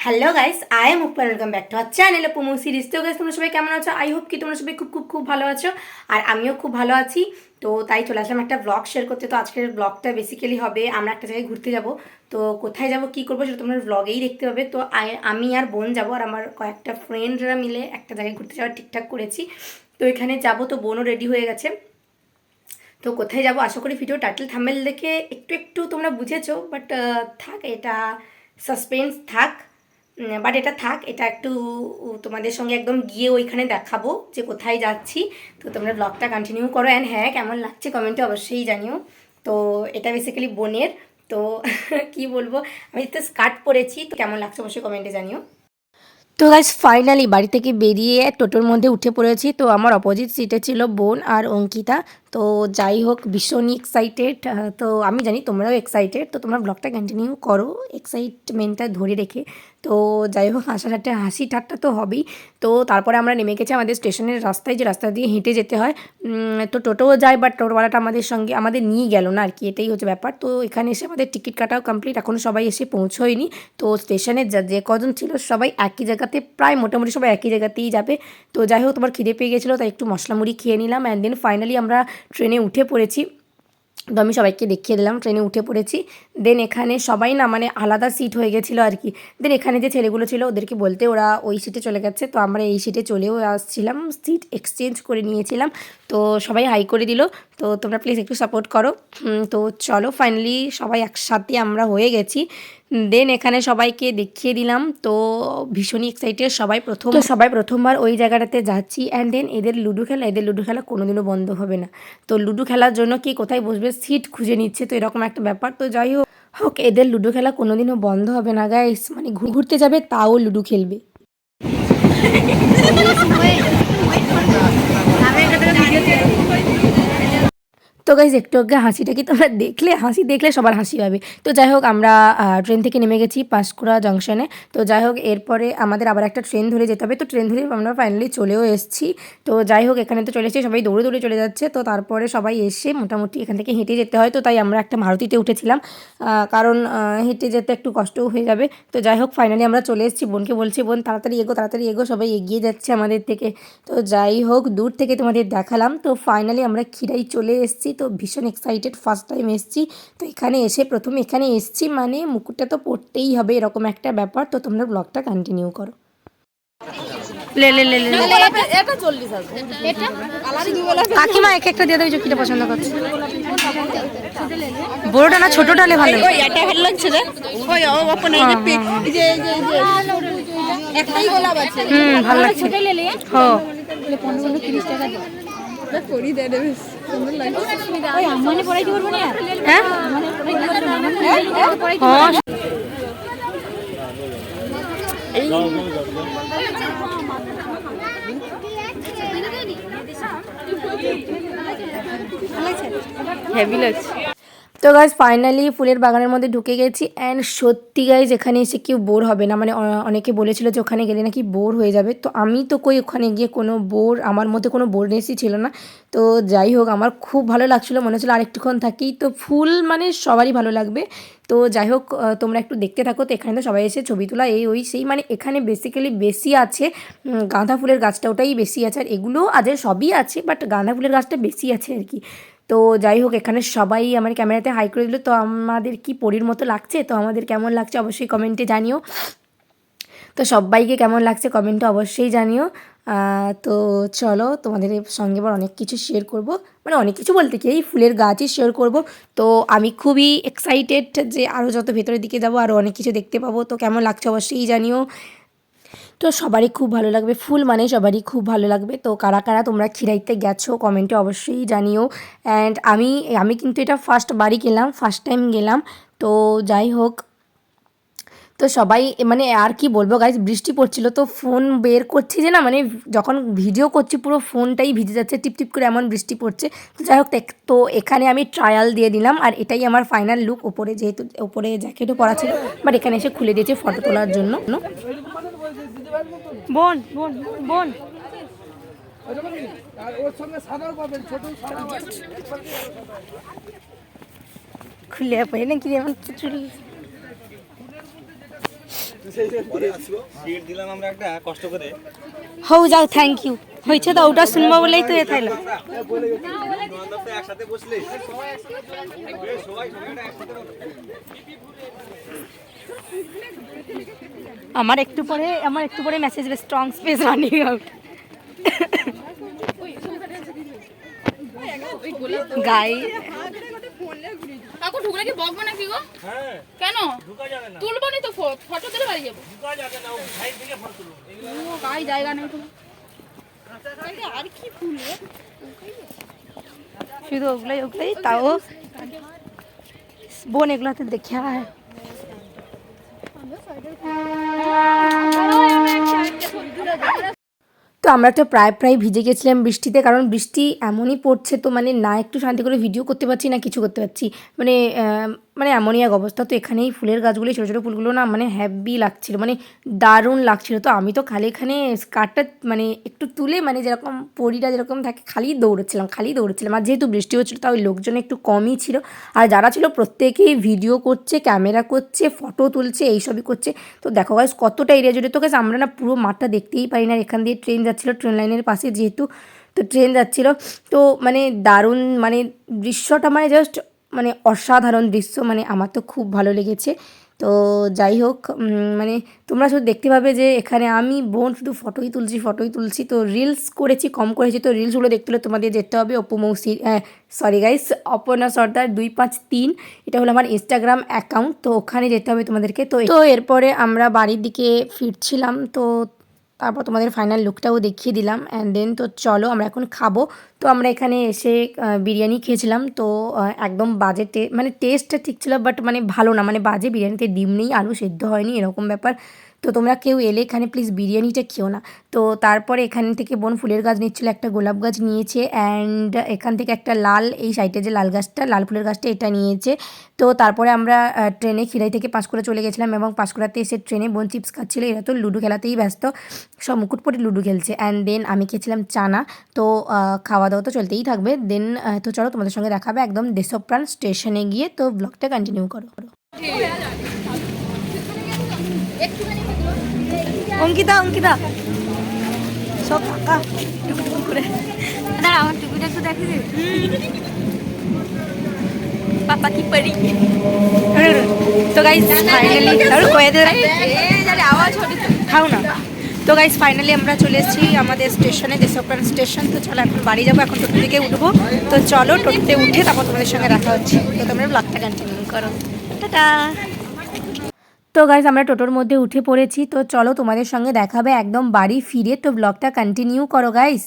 Hello guys, I am উপর, welcome back to our channel পুমু series. তো guys, তোমরা সবাই কেমন আছো? আই হোপ কি তোমরা সবাই খুব খুব খুব ভালো আছো, আর আমিও খুব ভালো আছি। তো তাই চলে আসলাম একটা ব্লগ শেয়ার করতে। তো আজকের ব্লগটা বেসিক্যালি হবে আমরা একটা জায়গায় ঘুরতে যাব। তো কোথায় যাব, কী করবো, সেটা তোমরা ব্লগেই দেখতে পাবে। তো আমি আর বোন যাবো, আর আমার কয়েকটা ফ্রেন্ডরা মিলে একটা জায়গায় ঘুরতে যাওয়ার ঠিকঠাক করেছি। তো এখানে যাব, তো বোনও রেডি হয়ে গেছে। তো কোথায় যাব আশা করি ভিডিও টাইটেল থাম্বনেল দেখে একটু একটু তোমরা বুঝেছো, বাট থাক, এটা সাসপেন্স থাক। বাট এটা থাক, এটা একটু তোমাদের সঙ্গে একদম গিয়ে ওইখানে দেখাবো যে কোথায় যাচ্ছি। তো তোমরা ব্লগটা কন্টিনিউ করো, অ্যান্ড হ্যাঁ, কেমন লাগছে কমেন্টে অবশ্যই জানিও। তো এটা বেসিক্যালি বোনের। তো কি বলবো, আমি তো স্কার্ট পরেছি, তো কেমন লাগছে অবশ্যই কমেন্টে জানিও। তো গাইস ফাইনালি বাড়ি থেকে বেরিয়ে টোটোর মধ্যে উঠে পড়েছি। তো আমার অপোজিট সিটে ছিল বোন আর অঙ্কিতা। তো যাই হোক, ভীষণই এক্সাইটেড। তো আমি জানি তোমরাও এক্সাইটেড, তো তোমরা ব্লগটা কন্টিনিউ করো এক্সাইটমেন্টটা ধরে রেখে। তো যাই হোক, হাসি ঠাট্টা তো হবেই। তো তারপরে আমরা নেমে গেছি আমাদের স্টেশনের রাস্তায়, যে রাস্তা দিয়ে হেঁটে যেতে হয়। তো টোটোও যায়, বাট টোটোওয়ালাটা আমাদের সঙ্গে আমাদের নিয়ে গেল না আর কি, এটাই হচ্ছে ব্যাপার। তো এখানে এসে আমাদের টিকিট কাটাও কমপ্লিট, এখনও সবাই এসে পৌঁছোয়নি। তো স্টেশনে যে কজন ছিল সবাই একই জায়গাতে, প্রায় মোটামুটি সবাই একই জায়গাতেই যাবে। তো যাই হোক, তোমার খিদে পেয়ে গেছিলো, তাই একটু মশলা মুড়ি খেয়ে নিলাম, অ্যান্ড দেন ফাইনালি আমরা ট্রেনে উঠে পড়েছি। তো আমি সবাইকে দেখিয়ে দিলাম ট্রেনে উঠে পড়েছি। দেন এখানে সবাই না মানে আলাদা সিট হয়ে গেছিলো আর কি। দেন এখানে যে ছেলেগুলো ছিল ওদেরকে বলতে ওরা ওই সিটে চলে গেছে, তো আমরা এই সিটে চলেও আসছিলাম, সিট এক্সচেঞ্জ করে নিয়েছিলাম। তো সবাই হাই করে দিল। তো তোমরা প্লিজ একটু সাপোর্ট করো। তো চলো, ফাইনালি সবাই একসাথে আমরা হয়ে গেছি। দেন এখানে সবাইকে দেখিয়ে দিলাম। তো ভীষণই এক্সাইটেড, সবাই প্রথমবার ওই জায়গাটাতে যাচ্ছি। অ্যান্ড দেন এদের লুডো খেলা কোনোদিনও বন্ধ হবে না। তো লুডো খেলার জন্য কি কোথায় বসবে সিট খুঁজে নিচ্ছে, তো এরকম একটা ব্যাপার। তো যাই হোক হোক, এদের লুডো খেলা কোনোদিনও বন্ধ হবে না গাইস, মানে ঘুরতে যাবে তাও লুডো খেলবে। তো গাইজ একটু আগে হাসিটা কি তোমরা দেখলে? হাসি দেখলে সবার হাসি হবে। তো যাই হোক, আমরা ট্রেন থেকে নেমে গেছি পাঁশকুড়া জংশনে। তো যাই হোক, এরপরে আমাদের আবার একটা ট্রেন ধরে যেতে হবে। তো ট্রেন ধরে আমরা ফাইনালি চলেও এসেছি। তো যাই হোক, এখানে তো চলে এসেছি, সবাই দৌড়ে দৌড়ে চলে যাচ্ছে। তো তারপরে সবাই এসে মোটামুটি এখান থেকে হেঁটে যেতে হয়, তো তাই আমরা একটা মারুতিতে উঠেছিলাম, কারণ হেঁটে যেতে একটু কষ্টও হয়ে যাবে। তো যাই হোক, ফাইনালি আমরা চলে এসেছি। বোনকে বলছি, বোন তাড়াতাড়ি এগো, সবাই এগিয়ে যাচ্ছে আমাদের থেকে। তো যাই হোক, দূর থেকে তোমাদের দেখালাম। তো ফাইনালি আমরা খিরাই চলে এসেছি। তো ভীষণ এক্সাইটেড, ফার্স্ট টাইম এসেছি। তো এখানে এসে প্রথমে এখানে এসেছি মানে মুকুটটা তো পড়তেই হবে, এরকম একটা ব্যাপার। তো তোমরা ব্লগটা কন্টিনিউ করো। কাকিমা এক একটা দিয়ে দেয়, কিটা পছন্দ করছে, বড়টা না ছোটটা হলে ভালো? এটা ভালো লাগছে রে, ওই ওপেন এই যে একটাই গোলাপ আছে। ভালো লাগছে। হ্যাঁ, 15-30 টাকা দাও পরি দে দেবে, সুন্দর লাগছে। ওই আমানে পড়াই দিব না यार, হ্যাঁ আমানে পড়াই দিব হ্যাঁ। হেভি লাগছে। তো গাইজ ফাইনালি ফুলের বাগানের মধ্যে ঢুকে গেছি, অ্যান্ড সত্যি গাইজ এখানে এসে কেউ বোর হবে না, মানে অনেকে বলেছিল যে ওখানে গেলে নাকি বোর হয়ে যাবে। তো আমি তো কই ওখানে গিয়ে কোনো বোর, আমার মধ্যে কোনো বোরনেসই ছিল না। তো যাই হোক, আমার খুব ভালো লাগছিলো, মনে হচ্ছিলো আরেকটুক্ষণ থাকি। তো ফুল মানে সবারই ভালো লাগবে। তো যাই হোক, তোমরা একটু দেখতে থাকো। তো এখানে তো সবাই এসে ছবি তোলা এই ওই সেই, মানে এখানে বেসিক্যালি বেশি আছে গাঁদা ফুলের গাছটা, ওটাই বেশি আছে, আর এগুলো আজের সবই আছে, বাট গাঁদা ফুলের গাছটা বেশি আছে আর কি। তো যাই হোক, এখানে সবাই আমার ক্যামেরাতে হাই করে দিল। তো আমাদের কি পরীর মতো লাগছে? তো আমাদের কেমন লাগছে অবশ্যই কমেন্টে জানিও। তো সবাইকে কেমন লাগছে কমেন্টে অবশ্যই জানিও। তো চলো, তোমাদের সঙ্গে এবার অনেক কিছু শেয়ার করব, মানে অনেক কিছু বলতে কি, এই ফুলের গাছই শেয়ার করব। তো আমি খুবই এক্সাইটেড যে আরও যত ভেতরের দিকে যাব আরও অনেক কিছু দেখতে পাবো। তো কেমন লাগছে অবশ্যই জানিও। তো সবারই খুব ভালো লাগবে, ফুল মানে সবারই খুব ভালো লাগবে। তো কারা কারা তোমরা খিরাইতে গেছো কমেন্টে অবশ্যই জানিও। অ্যান্ড আমি কিন্তু এটা ফার্স্ট টাইম গেলাম। তো যাই হোক, তো সবাই মানে আর কি বলবো গাইজ, বৃষ্টি পড়ছিল, তো ফোন বের করছি যে না, মানে যখন ভিডিও করছি পুরো ফোনটাই ভিজে যাচ্ছে টিপ টিপ করে, এমন বৃষ্টি পড়ছে। তো যাই হোক, তো এখানে আমি ট্রায়াল দিয়ে দিলাম, আর এটাই আমার ফাইনাল লুক। ওপরে যেহেতু ওপরে জ্যাকেটও পরা ছিল, বাট এখানে এসে খুলে দিয়েছে ফটো তোলার জন্য। বোন বোন বোন খুলে পাই না কি এমন চুল। সিট দিলাম আমরা একটা কষ্ট করে। হও যাও, থ্যাংক ইউ। হয়েছে তো, ওটা শুনবো বলেই তো এ থাইলো। একসাথে বসলে আমার একটু পরে মেসেজ হবে স্ট্রং স্পেস রানিং আউট। গাই কাকু ঢুকলে কি বকবে নাকি গো? হ্যাঁ কেন ঢুকা যাবে না, তুলবো নি তো, ফটো তুলে বাড়ি যাবো। ঢুকা যাবে না, ও সাইড থেকে ফটো তুলুন। ও গায়ে জায়গা নেই তো। আর কি ফুল রে? শুধু ওগুলোই তাও বোন এগুলোতে দেখে আয়। তো আমরা তো প্রায় ভিজে গেছিলাম বৃষ্টিতে, কারণ বৃষ্টি এমনই পড়ছে তো মানে না একটু শান্তি করে ভিডিও করতে পারছি না কিছু করতে পারছি, মানে মানে এমনই এক অবস্থা। তো এখানেই ফুলের গাছগুলি ছোটো ছোটো ফুলগুলো না মানে হ্যাপি লাগছিল, মানে দারুণ লাগছিল। তো আমি তো খালি এখানে স্কার্টটা মানে একটু তুলে মানে যেরকম পরিটা যেরকম থাকে খালি দৌড়চ্ছিলাম। আর যেহেতু বৃষ্টি হচ্ছিলো তাও লোকজন একটু কমই ছিল, আর যারা ছিল প্রত্যেকেই ভিডিও করছে, ক্যামেরা করছে, ফটো তুলছে, এইসবই করছে। তো দেখো গাইস কতটা এরিয়া জুড়ে, তো গাইস আমরা না পুরো মাঠটা দেখতেই পারি না, এখান দিয়ে ট্রেন যাচ্ছিলো, ট্রেন লাইনের পাশে যেহেতু, তো ট্রেন যাচ্ছিলো। তো মানে দারুণ মানে দৃশ্যটা মানে জাস্ট মানে অসাধারণ দৃশ্য, মানে আমার তো খুব ভালো লেগেছে। তো যাই হোক মানে তোমরা শুধু দেখতে পাবে যে এখানে আমি বোন শুধু ফটোই তুলছি। তো রিলস করেছি, কম করেছি। তো রিলসগুলো দেখতে হলে তোমাদের যেতে হবে সরি গাইস, অপর্ণা সর্দার 253, এটা হলো আমার ইনস্টাগ্রাম অ্যাকাউন্ট। তো ওখানে যেতে হবে তোমাদেরকে। তো এরপরে আমরা বাড়ির দিকে ফিরছিলাম, তো তারপর তোমাদের ফাইনাল লুকটাও দেখিয়ে দিলাম। অ্যান্ড দেন তো চলো আমরা এখন খাবো। তো আমরা এখানে এসে বিরিয়ানি খেয়েছিলাম। তো একদম বাজে মানে টেস্টটা ঠিক ছিল, বাট মানে ভালো না, মানে বাজে, বিরিয়ানিতে ডিম নেই, আলু সেদ্ধ হয়নি, এরকম ব্যাপার। তো তোমরা কেউ এলে এখানে প্লিজ বিরিয়ানিটা খেও না। তো তারপরে এখান থেকে বোন ফুলের গাছ নিচ্ছিল, একটা গোলাপ গাছ নিয়েছে, অ্যান্ড এখান থেকে একটা লাল, এই সাইডে যে লাল গাছটা, লাল ফুলের গাছটা, এটা নিয়েছে। তো তারপরে আমরা ট্রেনে খিরাই থেকে পাঁশকুড়া চলে গেছিলাম, এবং পাঁশকুড়াতে এসে ট্রেনে বোন চিপস খাচ্ছিলো, এরা তো লুডো খেলাতেই ব্যস্ত, সব মুকুটপটে লুডো খেলছে। অ্যান্ড দেন আমি খেয়েছিলাম চানা। তো খাওয়া দাওয়া তো চলতেই থাকবে। দেন তো চলো তোমাদের সঙ্গে দেখাবে একদম দেশপ্রাণ স্টেশনে গিয়ে। তো ব্লগটা কন্টিনিউ করো। অঙ্কিতা সব ফাঁকা টুকটুকু করে। দাঁড়া আমার টুপিটা একটু দেখে দে। পাপা কি পারি। তো গাইস ফাইনালি আওয়াজ হচ্ছে খাও না। তো গাইস ফাইনালি আমরা চলে এসেছি আমাদের স্টেশনে, দেশপ্রাণ স্টেশন। তো চলো এখন বাড়ি যাবো, এখন টোটো থেকে উঠবো। তো চলো টোটোতে উঠে তারপর তোমাদের সঙ্গে দেখা হচ্ছে। তো তোমরা ব্লগটা কন্টিনিউ করো, টাটা। তো গাইস আমরা টোটোর মধ্যে উঠে পড়েছি। তো চলো তোমাদের সঙ্গে দেখাবে একদম বাড়ি ফিরে। তো ব্লগটা কন্টিনিউ করো গাইস।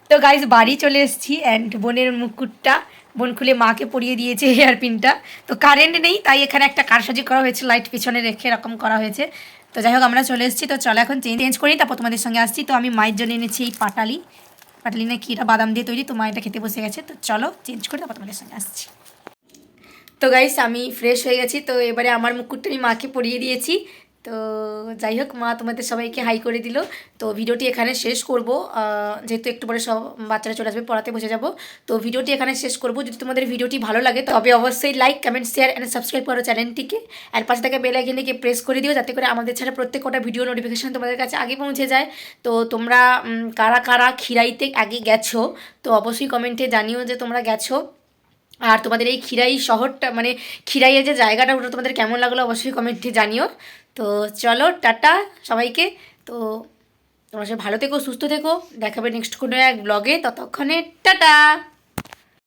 তো গাইস বাড়ি চলে এসেছি, অ্যান্ড বোনের মুকুটটা বোন খুলে মাকে পরিয়ে দিয়েছে হেয়ার পিনটা। তো কারেন্ট নেই, তাই এখানে একটা কারসাজি করা হয়েছে, লাইট পিছনে রেখে এরকম করা হয়েছে। তো যাই হোক আমরা চলে এসেছি। তো চলো এখন চেঞ্জ করি, তারপর তোমাদের সঙ্গে আসছি। তো আমি মায়ের জন্য এনেছি এই পাটালি না কি, এটা বাদাম দিয়ে তৈরি। তো মা এটা খেতে বসে গেছে। তো চলো চেঞ্জ করি, তারপর তোমাদের সঙ্গে আসছি। তো গাইস আমি ফ্রেশ হয়ে গেছি। তো এবারে আমার মুকুটটা আমি মাকে পরিয়ে দিয়েছি। তো যাই হোক মা তোমাদের সবাইকে হাই করে দিল। তো ভিডিওটি এখানে শেষ করব, যেহেতু একটু পরে সব বাচ্চারা চলে আসবে, পড়াতে বসে যাব। তো ভিডিওটি এখানে শেষ করব। যদি তোমাদের ভিডিওটি ভালো লাগে তবে অবশ্যই like, comment, share and subscribe করো চ্যানেলটিকে। আর পাশে থাকা বেল আইকনটিকে প্রেস করে দিও, যাতে করে আমাদের ছাড়া প্রত্যেক কটা ভিডিও নোটিফিকেশান তোমাদের কাছে আগে পৌঁছে যায়। তো তোমরা কারা কারা খিরাইতে আগে গেছো তো অবশ্যই কমেন্টে জানিও যে তোমরা গেছো। আর তোমাদের এই খিরাই শহরটা মানে খিরাইয়ের যে জায়গাটা ওটা তোমাদের কেমন লাগলো অবশ্যই কমেন্টে জানিও। তো চলো টাটা সবাইকে। তো তোমরা সবাই ভালো থেকো, সুস্থ থেকো, দেখাবে নেক্সট কোনো এক ব্লগে। ততক্ষণে টাটা।